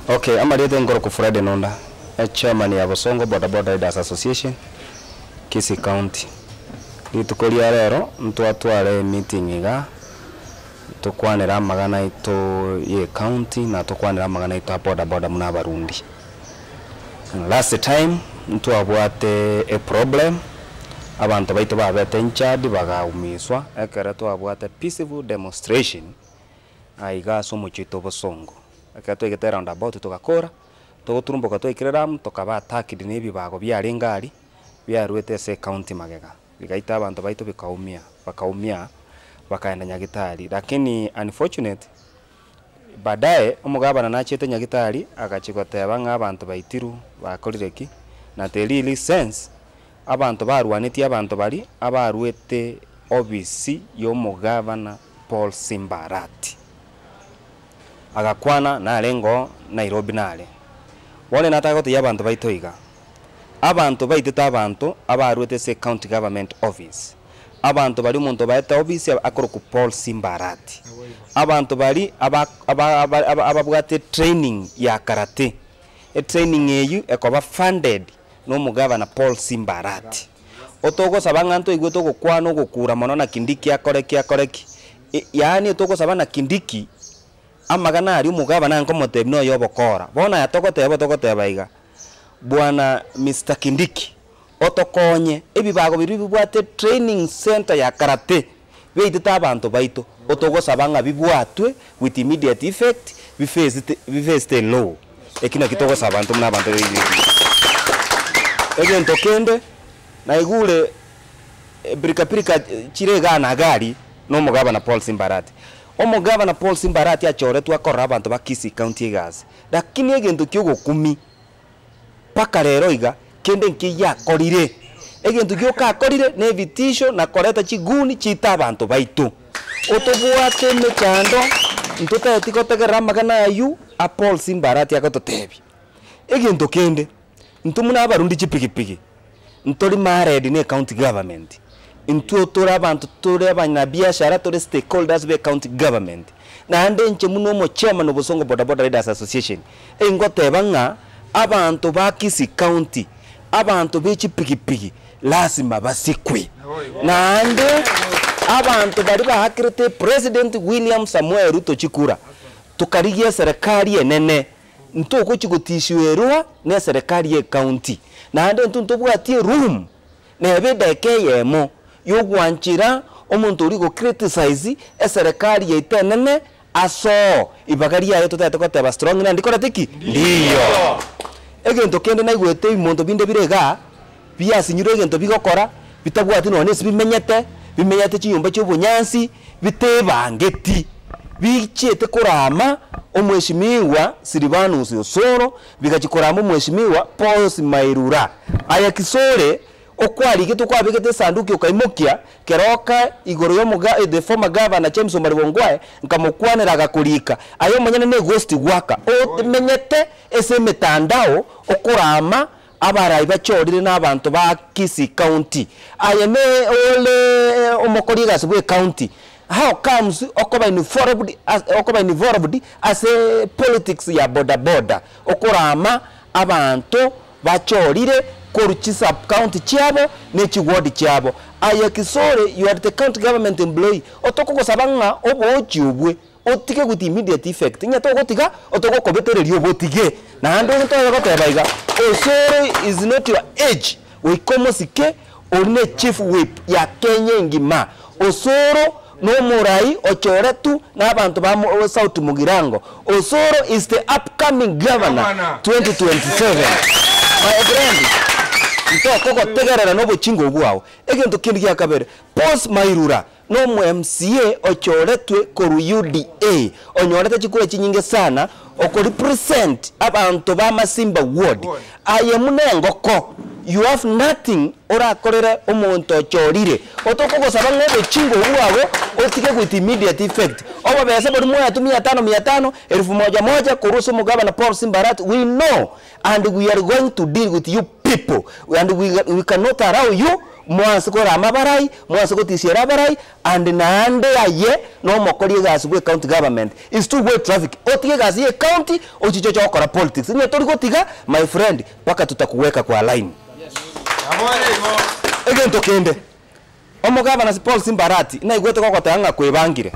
Okay, amaliete ngoro ku Friday nonda. Chairman ya Bosongo Boda Boda Riders Association Kisii County. Litukolia rero ntwatware meeting iga tukwanira magana ito ye county na tukwanira magana ito boda boda muna Barundi. Last time ntwabwate a problem abantu baito babete inchadi bagaumiswa ekere twabwate peaceful demonstration aiga somo chito Bosongo. Akato igete roundabout tukakora tuguturumbuka twikirira tukaba attacked ni bibago byari ngari byarwete se county magega bigaita abantu baito bakaumia bakaenda Nyagitari, lakini unfortunate baadaye umugabana nachete Nyagitari agachigoteba nk'abantu baitiru bakorireki na really sense abantu barwaniti abantu bari abarwete OBC y'umugabana Paul Simbarati agakwana na lengo Nairobi nale wone natagote y'abantu baitoiga abantu baitita abantu abarwete se county government office abantu bari umuntu baita office akoro ku Paul Simbarati abantu bari ababwate training ya karate training eyu ekoba funded no mugabana Paul Simbarati otogo sabanganto igweto gukwana gukura mono na Kindiki akoreki yani otogo sabana Kindiki amagana ari umugabana nkomote no yobokora bona yatogoteba iga bwana Mr. Kindiki otokonye ebibago biri bibwate training center ya karate beitita abantu baito otogo sabanga bibwatwe with immediate effect bifeste law ekina kitogo sabantu mna abantu egento kende na igule birikapirika chirega na gari no mugabana Paul Simbarati omugabana Paul Simbarati achoretwa akora abantu ba Kisii County gas lakini egento kyogo 10 paka rero iga kende nkiya korire egento kyoka akorire ne vitisho na koreta chiguni chita abantu baito otobwate mekando ntota etikotegera magana ayu a Paul Simbarati akototebi egento kende ntumuna Abarundi chipikipiki ntori maredi ne county government intuotora abantu tore abanya biashara tore stakeholders be county government na ande nche muno mo chairman of Bosongo Boda Boda Riders Association engoteba nga abantu ba Kisii County abantu b'echipikipiki lazima basikwe na ande abantu bari bahakirite President William Samuel Ruto chikura tukarigia serikali enene ntoko chigotishwerwa ne serikali ye county na ande ntubwatie room na ebedeke yemo yogwanchira omuntu uri go criticize serikali ye itenene aso ibagari yayo totatokoteba strong na ndikora tiki ndiyo egento kende na igwete imonto binde birega byasinyiro egento bigokora bitabwati none bimenyete chiyumba cy'ubunyansi bitebangeti bichete kurama omweshimiwa Silvanus Osoro bigachikoramo omweshimiwa Paul Mairura aya kisore okwari gitu kwabigete sanduki okaimokia keroka igoro yo the former governor James Omaribongwae nkamukwanira agakurika ayo manyane ne ghost gwaka o menyete ese metandao okurama abarayi bachorire n'abantu ba Kisii County aya ne ole omokoriga sibwe county how comes okoba involved as a politics ya boda okurama abantu bachorire koruchi sub county chiabo ne chigwadi chiabo aya kisore you are the county government employee otoko gusabanga obochi obwe otike guti immediate effect nya to gotiga otoko kobetererio botige na ando nto gotebaiga Osoro is not your age we komosike orine chief whip ya Kenya ngima Osoro no murai ochoretu na abantu ba South Mugirango Osoro is the upcoming governor 2027 my friend koko tegerera no buchingo bwao egento kindi kya kabere Paul Mairura no mu MCA ochoretwe koru UDA onyorete chikure chinyinge sana oko represent abantu ba Masimba ward ayemunengoko you have nothing ora korere omuntu ochorire otoko gosaba ngo buchingo bwao otike with immediate effect oba bese bodi moya 500 1000 kurusu mugabana Paul Simbarati we know and we are going to deal with you people and we cannot allow you mwanse kora amabarai mwanse gotishera barai and naande aye no mokori egasi gwe county government is two way traffic otige gasi ye county ochicho chokora politics nye tori gotiga my friend paka tutakuweka kwa line egento kende omugabana Paul Simbarati na igwete kokotanga kwebangire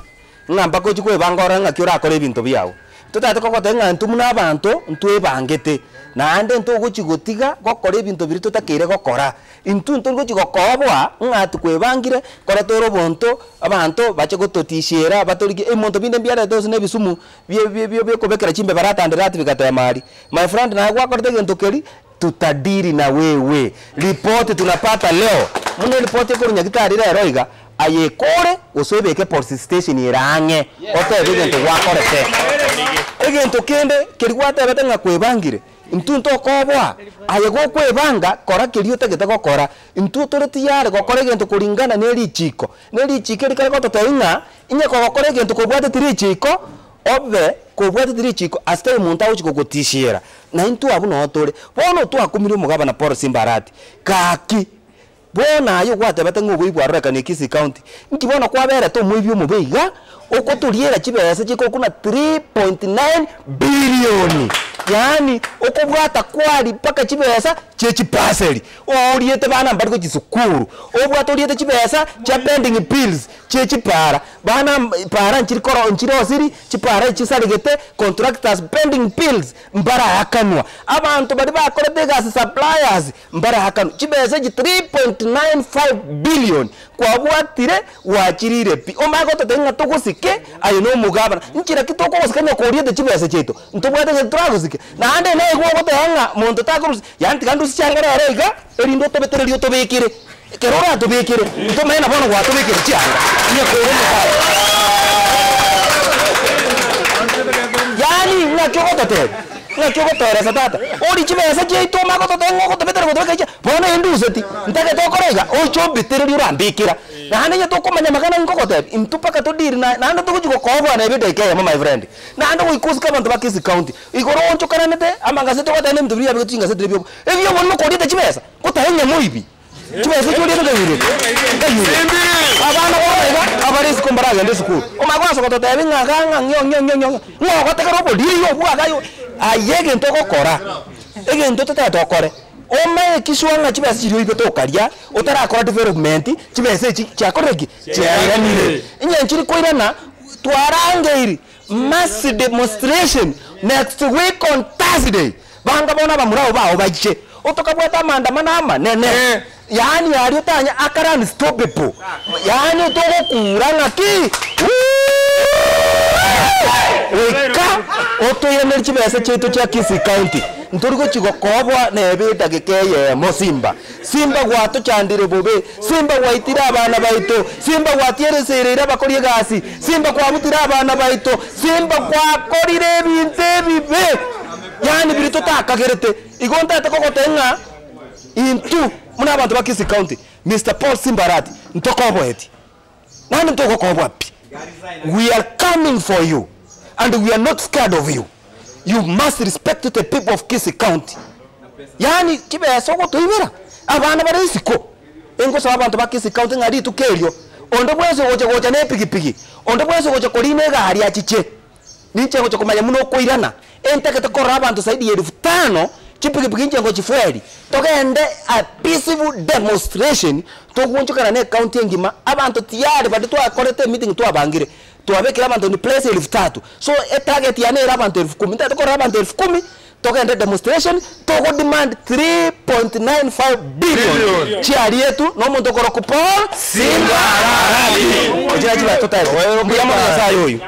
ngamba ko chikwebangora ngakyo rakora ebinto byao tutate kokotanga ntumuna abantu ntwebangete naande ntuguchigotiga gokora ebinto biri tutakire gokora intuntu ngochigokobwa ngatu kwebangire kora toro bonto abantu bache gototishera batorige emonto binde byara dose nebisumu bye kobekera chimbe baratandira ati bikatoya mali my friend na gwakorete gento keri tutadiri na wewe ripoti tunapata leo muno ripoti ko nyagitari rero iga ayekore usebeke police station irange ote bigento gwakorete egento kende kerigwate batenga kwebangire intunto kobwa ayego kwebanga kora keriyo tegete gokora intuto retiyare gokora egento kuringana neri chiko rikare gototoinga inye gokora egento kobwate tiri chiko obe kobwate tiri chiko aste umuntu awuchiko gotishira na intu abu no tore bono tu akumire umugabana Paul Simbarati kaki bona ayo gwate batenga gwibwarura kane Kisii County nkibona kwabera to muibyo mubeiga okoturiera chibese chiko kuna 3.9 billion yani okubwata kwali paka chibesa chechipaseli oriete bana mbariko chisukuru obwata oriete chibesa cha pending bills chechipara bana para nchirikoro nchirosiri chipara chisaligete contractors pending bills mbara hakanwa abantu bari bakora degas suppliers mbara hakanu chibesa 3.95 billion kwa bwatire wachirire pi omago totenga tokosike ayo no mugabana nchira kitoko kosikanya koriete chibesa cheto ntobwata tragosike na ande ne gwo gotanga muntu takurus yanti kandu sichangara rega erindo tobetereri tobekire kerora tobekire tomena bono gwa tobekire chianga nye kore yani ngakyo gototere satata ori chibesa cheito mago totengo gotobetere gotobekecha bono enduseti ntake tokorega ocho betereri urambikira nande nye tokomanya magana ngokotebe imtupaka todiri nande tokuchiko kobwa na ebide keye my friend nande kuikuska bantu ba Kisii County igoro oncho kananete amangase tokotene mtubiri abiko tinga sedre byo ebyo bonno kodite chibesa kotahenya moibi chibesa chori ngabire abana borega abarisi kombaraga ndi school omagwaso kototebe ngaganga nyonyo ngokoteka robo diri yo bwagayo ayege ntoko kora ege ntoto tatokore ome kiswanga chibesa chiriyo ibeto karia otarakora development chibesa chakoregi chayanire inye nchiri koirana twarangeiri mass demonstration next week on Thursday banga bona bamurao bawo bagiche otokabwata maandamano amanene yani ari otanya akara unstoppable yani otokokura ki weka otoyener chibesa chetu cha Kisii County nturiko chigokobwa nebita gekeye mosimba simba gwato chandire bobe simba gwaitira abana baito simba gwatiereserera bakorie gasi simba gwabutira abana baito simba gwakorire binte bibe yani birito takagerete igonta takokotenga intu muna abantu ba Kisii County Mr. Paul Simbarati ntokobwa eti nani ntokokobwa pi we are coming for you and we are not scared of you. You must respect the people of Kisii County. Yani kibesa gotoibera abana barisiko engo sa abantu ba Kisii County ngari tukerio ondo bwese gocha ne pigipigi ondo bwese gocha korine gari achiche niche gocha komanya muno koirana entake tokora abantu saidi 5,000 chipigipigi nje gochi fueli togende a peaceful demonstration tokunchukana ne county ngima abantu tiyari badi twakorete meeting twabangire twabekira abantu ni place 3,000 so target ya ne abantu 10,000 ntatokora abantu 10,000 togende demonstration togo demand 3.95 billion chiari yetu no muntu korokupo Simbarati ojira chiba totai mbiyamo na sayo uyu